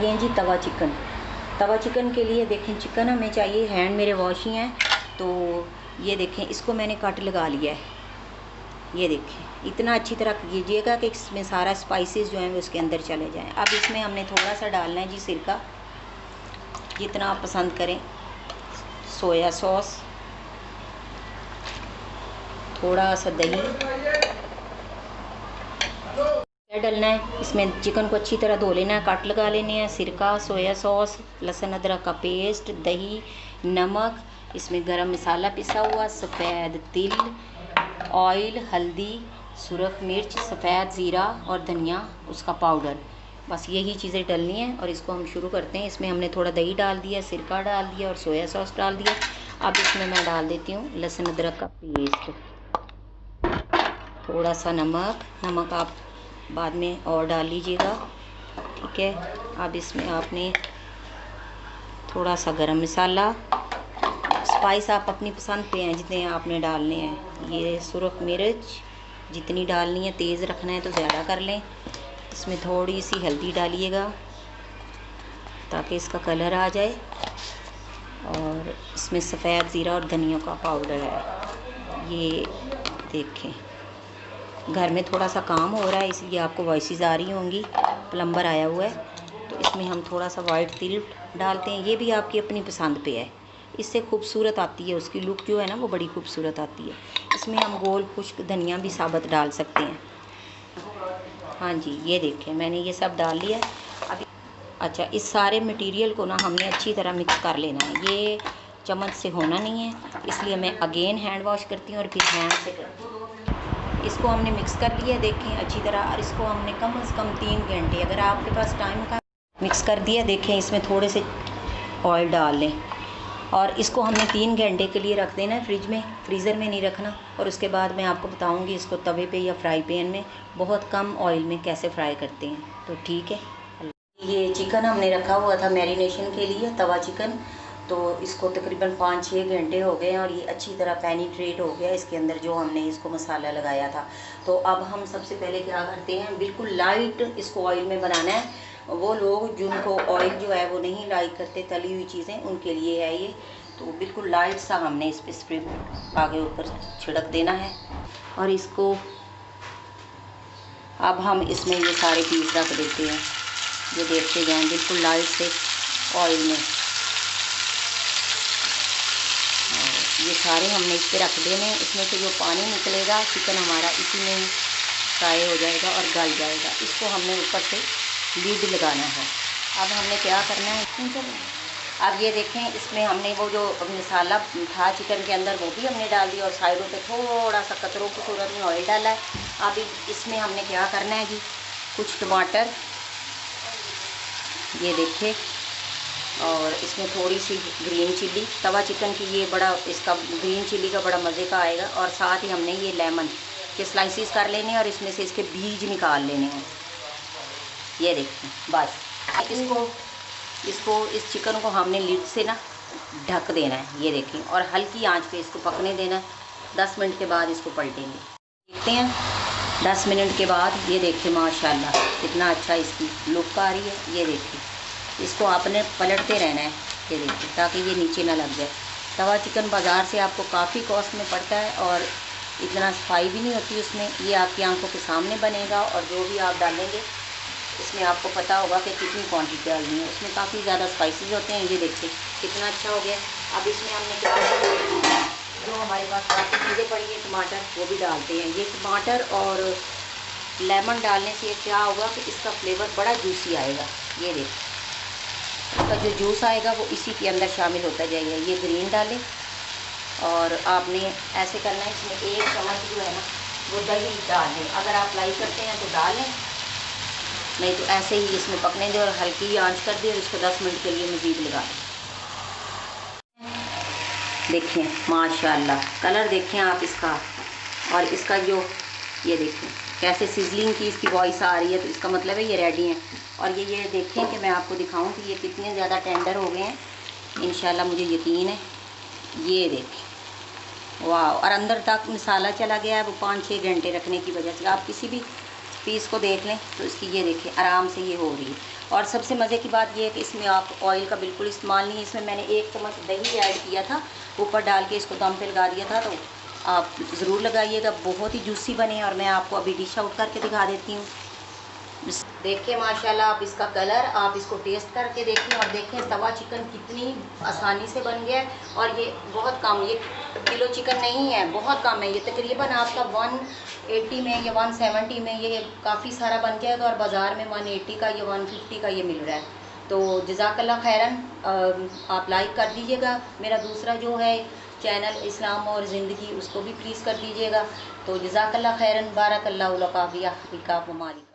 लगे हैं जी तवा चिकन। तवा चिकन के लिए देखें चिकन हमें चाहिए, हैंड मेरे वॉश ही हैं, तो ये देखें इसको मैंने कट लगा लिया है। ये देखें इतना अच्छी तरह कीजिएगा कि इसमें सारा स्पाइसेस जो हैं वो उसके अंदर चले जाएं। अब इसमें हमने थोड़ा सा डालना है जी सिरका, जितना आप पसंद करें, सोया सॉस, थोड़ा सा दही डालना है। इसमें चिकन को अच्छी तरह धो लेना है, काट लगा लेने हैं। सिरका, सोया सॉस, लहसुन अदरक का पेस्ट, दही, नमक, इसमें गरम मसाला पिसा हुआ, सफ़ेद तिल, ऑयल, हल्दी, सुरख मिर्च, सफ़ेद ज़ीरा और धनिया उसका पाउडर, बस यही चीज़ें डालनी हैं। और इसको हम शुरू करते हैं। इसमें हमने थोड़ा दही डाल दिया, सिरका डाल दिया और सोया सॉस डाल दिया। अब इसमें मैं डाल देती हूँ लहसुन अदरक का पेस्ट, थोड़ा सा नमक आप बाद में और डाल लीजिएगा, ठीक है। अब इसमें आपने थोड़ा सा गरम मसाला, स्पाइस आप अपनी पसंद पे हैं जितने आपने डालने हैं। ये सुरख मिर्च जितनी डालनी है, तेज़ रखना है तो ज़्यादा कर लें। इसमें थोड़ी सी हल्दी डालिएगा ताकि इसका कलर आ जाए। और इसमें सफ़ेद ज़ीरा और धनिया का पाउडर है। ये देखें घर में थोड़ा सा काम हो रहा है इसलिए आपको वॉइसेस आ रही होंगी, प्लम्बर आया हुआ है। तो इसमें हम थोड़ा सा वाइट तिल डालते हैं, ये भी आपकी अपनी पसंद पे है, इससे खूबसूरत आती है, उसकी लुक जो है ना वो बड़ी खूबसूरत आती है। इसमें हम गोल खुश्क धनिया भी साबुत डाल सकते हैं। हाँ जी, ये देखें मैंने ये सब डाल लिया। अब अच्छा, इस सारे मटेरियल को ना हमने अच्छी तरह मिक्स कर लेना है। ये चम्मच से होना नहीं है, इसलिए मैं अगेन हैंड वॉश करती हूँ और फिर हैंड से करती हूँ। इसको हमने मिक्स कर लिया देखें अच्छी तरह, और इसको हमने कम से कम 3 घंटे, अगर आपके पास टाइम का, मिक्स कर दिया। देखें इसमें थोड़े से ऑयल डाल लें और इसको हमने 3 घंटे के लिए रख देना है फ्रिज में, फ्रीज़र में नहीं रखना। और उसके बाद मैं आपको बताऊंगी इसको तवे पे या फ्राई पैन में बहुत कम ऑयल में कैसे फ्राई करते हैं। तो ठीक है, ये चिकन हमने रखा हुआ था मैरिनेशन के लिए, तवा चिकन, तो इसको तकरीबन 5-6 घंटे हो गए हैं और ये अच्छी तरह पेनिट्रेट हो गया इसके अंदर जो हमने इसको मसाला लगाया था। तो अब हम सबसे पहले क्या करते हैं, बिल्कुल लाइट इसको ऑयल में बनाना है। वो लोग जिनको ऑयल जो है वो नहीं लाइक करते तली हुई चीज़ें, उनके लिए है ये। तो बिल्कुल लाइट सा हमने इस पर स्प्रे आगे ऊपर छिड़क देना है। और इसको अब हम इसमें ये सारे पीस रख देते हैं, जो देखते जाएं बिल्कुल लाइट से ऑयल में। ये सारे हमने इस पर रख देने हैं। इसमें से जो पानी निकलेगा चिकन हमारा इसी में ही फ्राई हो जाएगा और गल जाएगा। इसको हमने ऊपर से लीड लगाना है। अब हमने क्या करना है, अब ये देखें इसमें हमने वो जो मसाला था चिकन के अंदर वो भी हमने डाल दिया और साइडों पे थोड़ा सा कतरों की सूरत में ऑयल डाला है। अब इसमें हमने क्या करना है जी, कुछ टमाटर ये देखिए, और इसमें थोड़ी सी ग्रीन चिल्ली, तवा चिकन की ये बड़ा इसका ग्रीन चिल्ली का बड़ा मज़े का आएगा। और साथ ही हमने ये लेमन के स्लाइसिस कर लेने हैं और इसमें से इसके बीज निकाल लेने हैं। ये देखिए बस इसको इस चिकन को हमने लिड से ना ढक देना है, ये देखें, और हल्की आंच पे इसको पकने देना है। 10 मिनट के बाद इसको पलटेंगे, देखते हैं 10 मिनट के बाद। ये देखिए माशाल्लाह कितना अच्छा इसकी लुक आ रही है। ये देखिए इसको आपने पलटते रहना है, ये देखिए, ताकि ये नीचे ना लग जाए। तवा चिकन बाज़ार से आपको काफ़ी कॉस्ट में पड़ता है और इतना सफाई भी नहीं होती उसमें। ये आपकी आंखों के सामने बनेगा और जो भी आप डालेंगे इसमें आपको पता होगा कि कितनी क्वांटिटी डालनी है। उसमें काफ़ी ज़्यादा स्पाइसेस होते हैं। ये देखिए कितना अच्छा हो गया। अब इसमें हमने क्या किया, जो हमारे पास काफ़ी चीज़ें पड़ी हैं, टमाटर वो भी डालते हैं। ये टमाटर और लेमन डालने से क्या होगा कि इसका फ्लेवर बड़ा जूसी आएगा। ये देखिए इसका जो जूस आएगा वो इसी के अंदर शामिल होता जाएगा। ये ग्रीन डालें और आपने ऐसे करना है, इसमें 1 चम्मच जो है ना वो दही डाल लें। अगर आप लाइक करते हैं तो डालें, नहीं तो ऐसे ही इसमें पकने दें और हल्की आंच कर दें और इसको 10 मिनट के लिए मज़ीद लगा दें। देखें माशाल्लाह कलर देखें आप इसका, और इसका जो ये देखें कैसे सिजलिंग की इसकी वॉइस आ रही है, तो इसका मतलब है ये रेडी हैं। और ये देखें कि मैं आपको दिखाऊं कि ये कितने ज़्यादा टेंडर हो गए हैं, इंशाल्लाह मुझे यकीन है। ये देखें वाह, और अंदर तक मसाला चला गया है वो 5-6 घंटे रखने की वजह से। आप किसी भी पीस को देख लें तो इसकी ये देखें आराम से ये हो रही है। और सबसे मज़े की बात ये है कि इसमें आप ऑयल का बिल्कुल इस्तेमाल नहीं है। इसमें मैंने 1 चम्मच दही ऐड किया था, ऊपर डाल के इसको दम पे लगा दिया था। तो आप ज़रूर लगाइएगा, बहुत ही जूसी बने। और मैं आपको अभी डिश आउट करके दिखा देती हूँ। देखिए माशाल्लाह, आप इसका कलर, आप इसको टेस्ट करके देखें और देखें तवा चिकन कितनी आसानी से बन गया है। और ये बहुत कम, ये किलो चिकन नहीं है, बहुत कम है। ये तकरीबन आपका 180 में या 170 में ये काफ़ी सारा बन गया है। तो और बाज़ार में 180 का या 150 का ये मिल रहा है। तो जज़ाकल्लाह खैरन, आप लाइक कर दीजिएगा। मेरा दूसरा जो है चैनल इस्लाम और ज़िंदगी, उसको भी प्लीज़ कर दीजिएगा। तो जज़ाकल्लाह खैरन, बारकल्लाहु लका फ़ी अहलिका व मालिका।